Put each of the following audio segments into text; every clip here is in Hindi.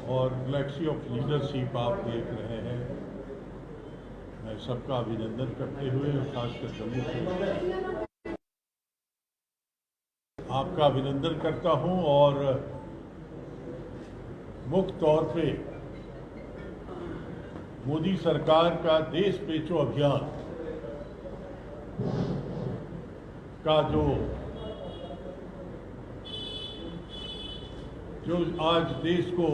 और गैलेक्सी ऑफ लीडरशिप आप देख रहे हैं। मैं सबका अभिनंदन करते हुए खासकर जम्मू से आपका अभिनंदन करता हूं और मुख्य तौर पे मोदी सरकार का देश बेचो अभियान का जो आज देश को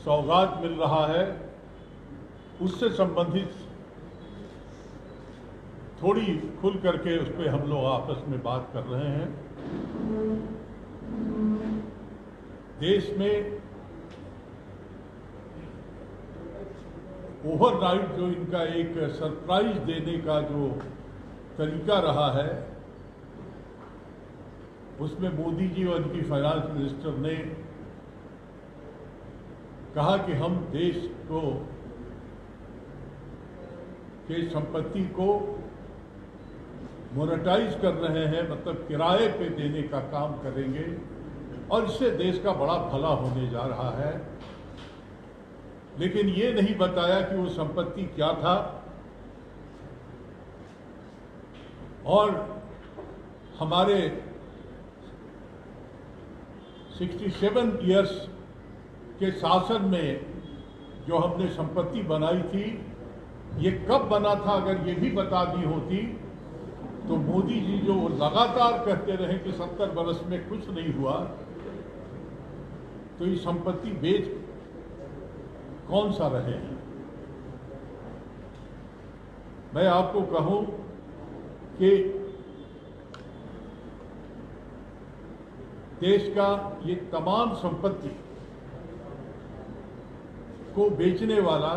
सौगात मिल रहा है, उससे संबंधित थोड़ी खुल करके उस पर हम लोग आपस में बात कर रहे हैं। देश में ओवरनाइट जो इनका एक सरप्राइज देने का जो तरीका रहा है, उसमें मोदी जी और इनकी फाइनेंस मिनिस्टर ने कहा कि हम देश को के संपत्ति को मोनेटाइज कर रहे हैं, मतलब किराए पे देने का काम करेंगे और इससे देश का बड़ा भला होने जा रहा है। लेकिन ये नहीं बताया कि वो संपत्ति क्या था और हमारे 67 इयर्स के शासन में जो हमने संपत्ति बनाई थी, ये कब बना था। अगर ये भी बता दी होती तो मोदी जी जो लगातार कहते रहे कि 70 वर्ष में कुछ नहीं हुआ, तो ये संपत्ति बेच कौन सा रहे हैं। मैं आपको कहूं कि देश का ये तमाम संपत्ति को बेचने वाला,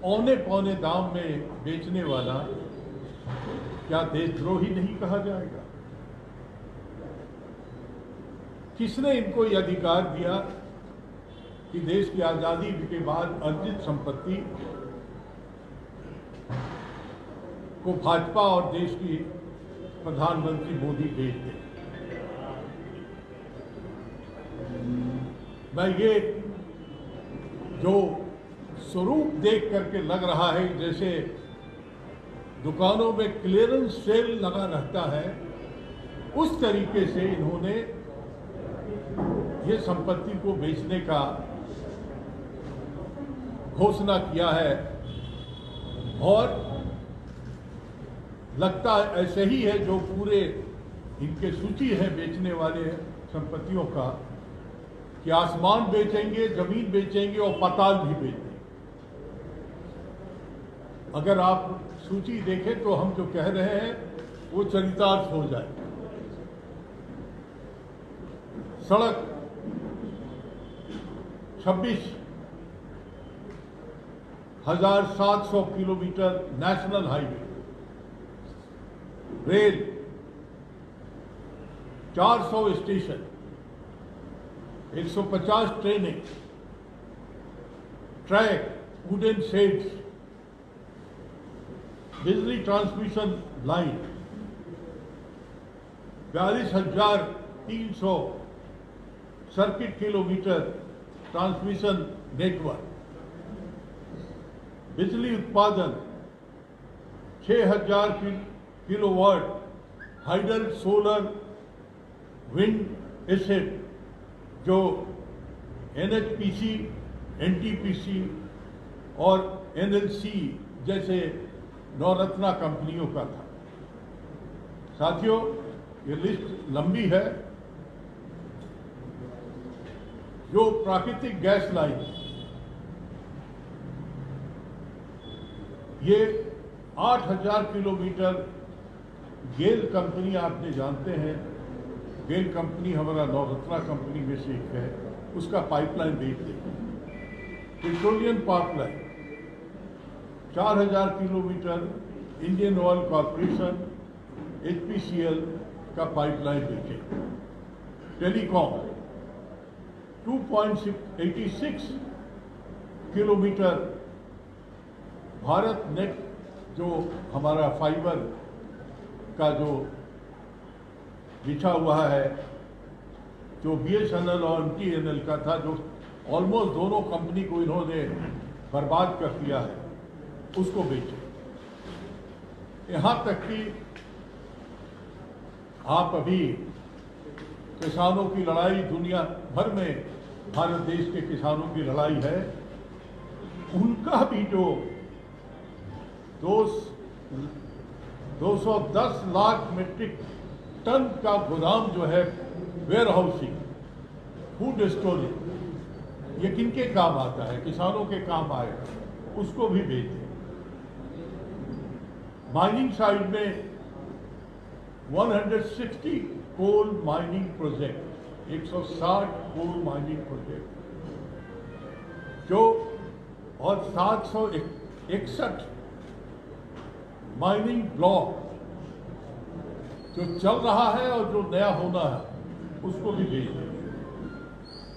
औने पौने दाम में बेचने वाला, क्या देशद्रोही नहीं कहा जाएगा। किसने इनको ये अधिकार दिया कि देश की आजादी के बाद अर्जित संपत्ति को भाजपा और देश की प्रधानमंत्री मोदी बेच दें। मैं ये जो स्वरूप देख करके लग रहा है जैसे दुकानों में क्लियरेंस सेल लगा रहता है, उस तरीके से इन्होंने ये संपत्ति को बेचने का घोषणा किया है। और लगता है ऐसे ही है, जो पूरे इनके सूची है बेचने वाले संपत्तियों का, कि आसमान बेचेंगे, जमीन बेचेंगे और पाताल भी बेचेंगे। अगर आप सूची देखें तो हम जो कह रहे हैं वो चरितार्थ हो जाए। सड़क 26,700 kilometre national highway, rail 400 station, 150 ट्रेनें, ट्रैक, वुडन शेड्स, बिजली transmission line, 42,300 circuit kilometre transmission network, बिजली उत्पादन 6,000 kilowatt hydel solar wind asset, जो NHPC, NTPC और NLC जैसे नवरत्ना कंपनियों का था। साथियों, ये लिस्ट लंबी है। जो प्राकृतिक गैस लाइन, ये 8,000 किलोमीटर गेल कंपनी, आपने जानते हैं गेल कंपनी हमारा नवरत्ना कंपनी में से एक है, उसका पाइपलाइन बेच देगी। Petroleum pipeline 4,000 kilometre Indian Oil Corporation HPCL का पाइपलाइन बेचेगी। टेलीकॉम 2.86 किलोमीटर भारत नेट, जो हमारा फाइबर का जो बिछा हुआ है जो BSNL और MTNL का था, जो ऑलमोस्ट दोनों कंपनी को इन्होंने बर्बाद कर दिया है, उसको बेचे। यहाँ तक कि आप अभी किसानों की लड़ाई, दुनिया भर में भारत देश के किसानों की लड़ाई है, उनका भी जो 210 लाख मीट्रिक टन का गोदाम जो है, वेयर हाउसिंग, फूड स्टोरेज, ये किनके काम आता है? किसानों के काम आएगा, उसको भी बेच दें। माइनिंग साइड में 160 coal mining project, 160 coal mining project जो, और 761 माइनिंग ब्लॉक जो चल रहा है और जो नया होना है, उसको भी बेच देंगे।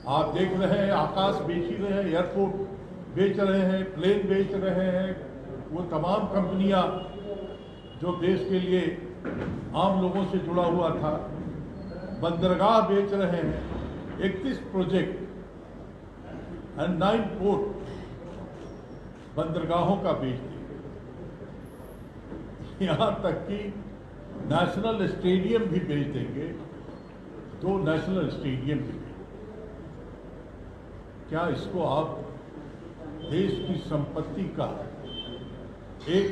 आप देख रहे हैं, आकाश बेच ही रहे हैं, एयरपोर्ट बेच रहे हैं, प्लेन बेच रहे हैं, वो तमाम कंपनियां जो देश के लिए आम लोगों से जुड़ा हुआ था, बंदरगाह बेच रहे हैं, 31 प्रोजेक्ट एंड 9 पोर्ट बंदरगाहों का बेच दिया। यहाँ तक कि नेशनल स्टेडियम भी बेच देंगे, 2 नेशनल स्टेडियम भी। क्या इसको आप देश की संपत्ति का एक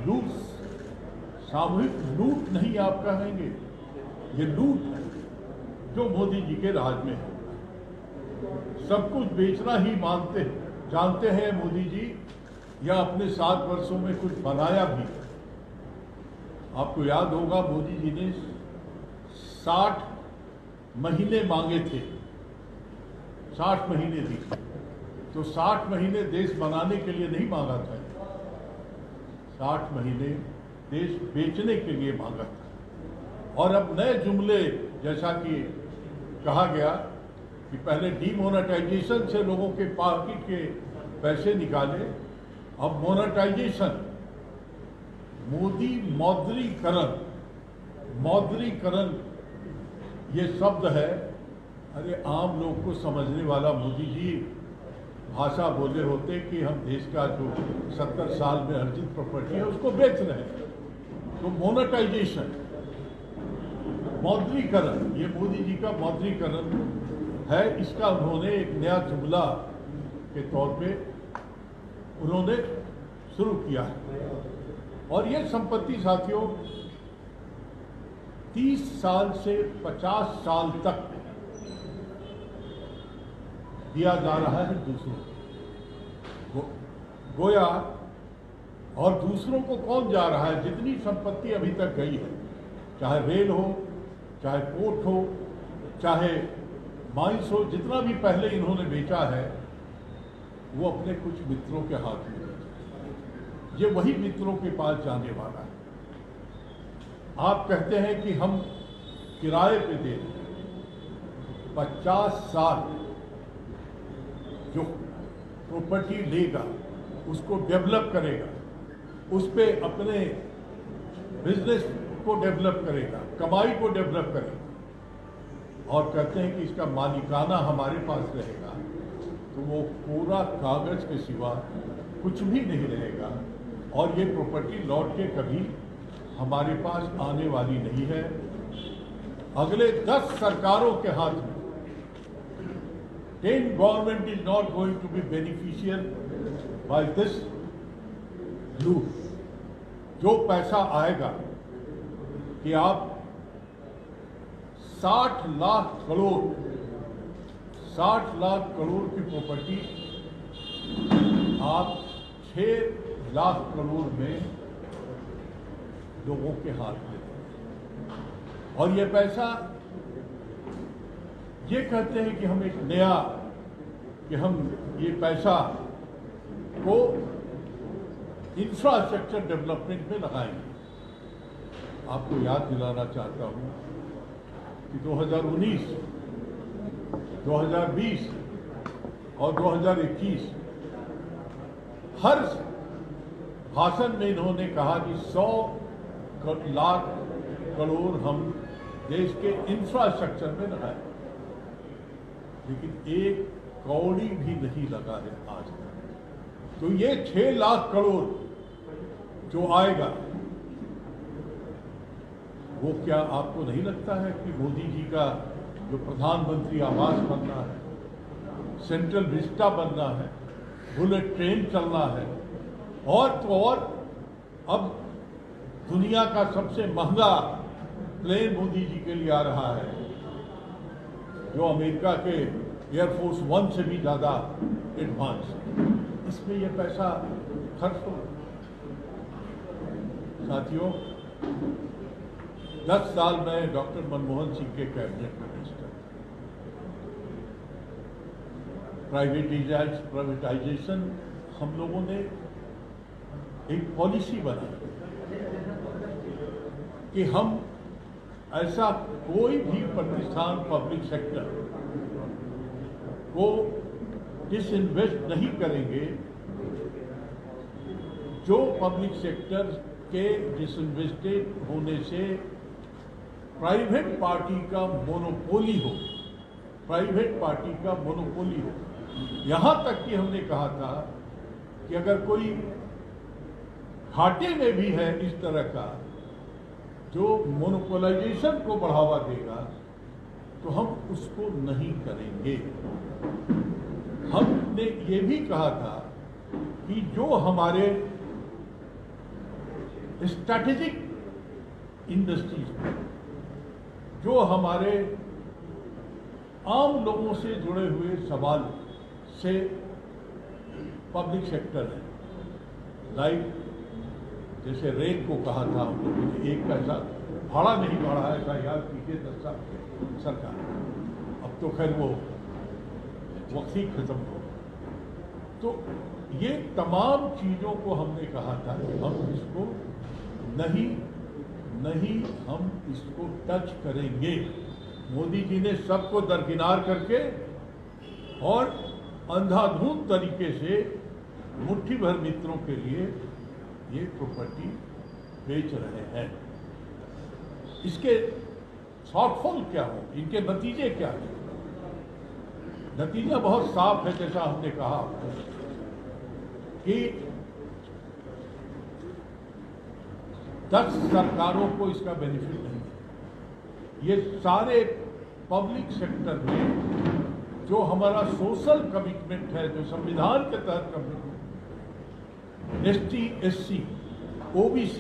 लूट, सामूहिक लूट नहीं आप कहेंगे? ये लूट है जो मोदी जी के राज में है। सब कुछ बेचना ही जानते हैं मोदी जी, या अपने 7 वर्षों में कुछ बनाया भी? आपको याद होगा, मोदी जी ने 60 महीने मांगे थे, 60 महीने दी, तो 60 महीने देश बनाने के लिए नहीं मांगा था, 60 महीने देश बेचने के लिए मांगा था। और अब नए जुमले, जैसा कि कहा गया कि पहले डीमोनेटाइजेशन से लोगों के पॉकेट के पैसे निकाले, अब मोनेटाइजेशन, मोदी मौद्रीकरण ये शब्द है। अरे आम लोग को समझने वाला मोदी जी भाषा बोले होते कि हम देश का जो 70 साल में अर्जित प्रॉपर्टी है उसको बेच रहे हैं। तो मोनेटाइजेशन, मौद्रीकरण, ये मोदी जी का मौद्रीकरण है। इसका उन्होंने एक नया जुमला के तौर पे उन्होंने शुरू किया है। और ये संपत्ति साथियों 30 साल से 50 साल तक दिया जा रहा है दूसरों को, गोया। और दूसरों को कौन जा रहा है? जितनी संपत्ति अभी तक गई है, चाहे रेल हो, चाहे पोर्ट हो, चाहे माइंस हो, जितना भी पहले इन्होंने बेचा है, वो अपने कुछ मित्रों के हाथ में, ये वही मित्रों के पास जाने वाला है। आप कहते हैं कि हम किराए पे दे दें, 50 साल जो प्रॉपर्टी लेगा, उसको डेवलप करेगा, उस पे अपने बिजनेस को डेवलप करेगा, कमाई को डेवलप करेगा, और कहते हैं कि इसका मालिकाना हमारे पास रहेगा, तो वो पूरा कागज के सिवा कुछ भी नहीं रहेगा। और ये प्रॉपर्टी लौट के कभी हमारे पास आने वाली नहीं है। अगले 10 सरकारों के हाथ में 10 government is not going to be beneficial by this loot. जो पैसा आएगा कि आप 60 लाख करोड़ की प्रॉपर्टी आप 6 लाख करोड़ में लोगों के हाथ में, और ये पैसा, ये कहते हैं कि हम एक नया, कि हम ये पैसा को इंफ्रास्ट्रक्चर डेवलपमेंट में लगाएंगे। आपको याद दिलाना चाहता हूं कि 2019, 2020 और 2021 हर भाषण में इन्होंने कहा कि 100 लाख करोड़ हम देश के इंफ्रास्ट्रक्चर में लगाए, लेकिन एक कौड़ी भी नहीं लगा है आज तक। तो ये 6 लाख करोड़ जो आएगा, वो क्या आपको नहीं लगता है कि मोदी जी का जो प्रधानमंत्री आवास बनना है, सेंट्रल विस्टा बनना है, बुलेट ट्रेन चलना है, और तो और अब दुनिया का सबसे महंगा प्लेन मोदी जी के लिए आ रहा है, जो अमेरिका के एयरफोर्स 1 से भी ज़्यादा एडवांस, इसमें यह पैसा खर्च हो। साथियों, 10 साल में डॉक्टर मनमोहन सिंह के कैबिनेट मिनिस्टर, प्राइवेटाइजेशन हम लोगों ने एक पॉलिसी बनाई कि हम ऐसा कोई भी प्रतिष्ठान पब्लिक सेक्टर को डिसइन्वेस्ट नहीं करेंगे जो पब्लिक सेक्टर के डिसइन्वेस्टेड होने से प्राइवेट पार्टी का मोनोपोली हो, प्राइवेट पार्टी का मोनोपोली हो। यहाँ तक कि हमने कहा था कि अगर कोई घाटे में भी है इस तरह का जो मोनोपोलाइजेशन को बढ़ावा देगा, तो हम उसको नहीं करेंगे। हमने ये भी कहा था कि जो हमारे स्ट्रैटेजिक इंडस्ट्रीज, जो हमारे आम लोगों से जुड़े हुए सवाल से पब्लिक सेक्टर है, लाइक जैसे रेल को कहा था हम लोगों ने, एक पैसा भाड़ा नहीं बढ़ा है, ऐसा याद कीजिए 10 साल के सरकार, अब तो खैर वो वक्त ही खत्म हो। तो ये तमाम चीज़ों को हमने कहा था कि हम इसको नहीं हम इसको टच करेंगे। मोदी जी ने सबको दरकिनार करके और अंधाधुंध तरीके से मुट्ठी भर मित्रों के लिए ये प्रॉपर्टी बेच रहे हैं। इसके शॉर्टफॉल क्या हो, इनके नतीजे क्या हैं? नतीजा बहुत साफ है, जैसा हमने कहा कि 10 सरकारों को इसका बेनिफिट नहीं है। ये सारे पब्लिक सेक्टर में जो हमारा सोशल कमिटमेंट है, जो संविधान के तहत कमिटमेंट, ST, SC, OBC,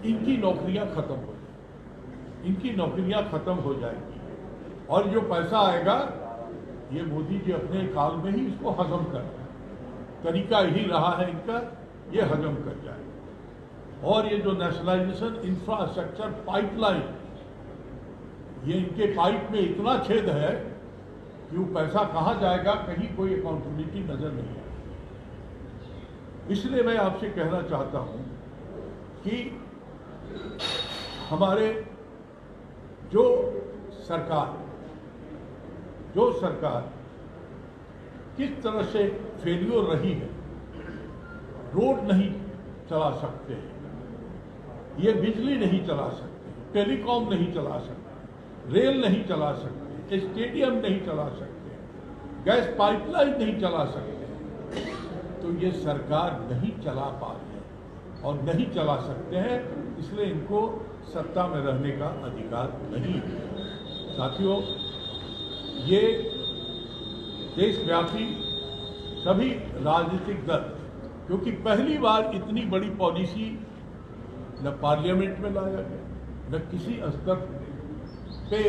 इनकी नौकरियां खत्म हो जाएंगी, इनकी नौकरियां खत्म हो जाएंगी, और जो पैसा आएगा ये मोदी जी अपने काल में ही इसको हजम कर रहे हैं। तरीका यही रहा है इनका, ये हजम कर जाए। और ये जो नेशनलाइजेशन इंफ्रास्ट्रक्चर पाइपलाइन, ये इनके पाइप में इतना छेद है कि वो पैसा कहाँ जाएगा, कहीं कोई अकाउंटेबिलिटी नजर नहीं है। इसलिए मैं आपसे कहना चाहता हूं कि हमारे जो सरकार किस तरह से फेल्योर रही है, रोड नहीं चला सकते, ये बिजली नहीं चला सकते, टेलीकॉम नहीं चला सकते, रेल नहीं चला सकते, स्टेडियम नहीं चला सकते, गैस पाइपलाइन नहीं चला सकते, तो ये सरकार नहीं चला पा रही है और नहीं चला सकते हैं, इसलिए इनको सत्ता में रहने का अधिकार नहीं है। साथियों, ये देशव्यापी सभी राजनीतिक दल, क्योंकि पहली बार इतनी बड़ी पॉलिसी न पार्लियामेंट में लाया गया, न किसी स्तर पे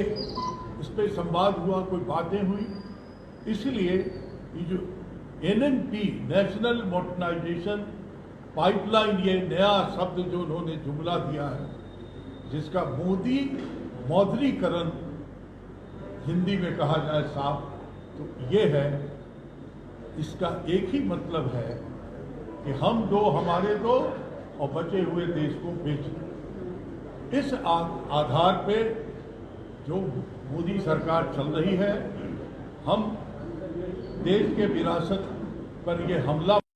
इस पर संवाद हुआ, कोई बातें हुई, इसलिए ये जो NMP, नेशनल मॉडर्नाइजेशन पाइपलाइन, ये नया शब्द जो उन्होंने जुमला दिया है, जिसका मौद्रीकरण हिंदी में कहा जाए साफ, तो ये है, इसका एक ही मतलब है कि हम दो, हमारे दो, और बचे हुए देश को बेच दें। इस आधार पे जो मोदी सरकार चल रही है, हम देश के विरासत पर ये हमला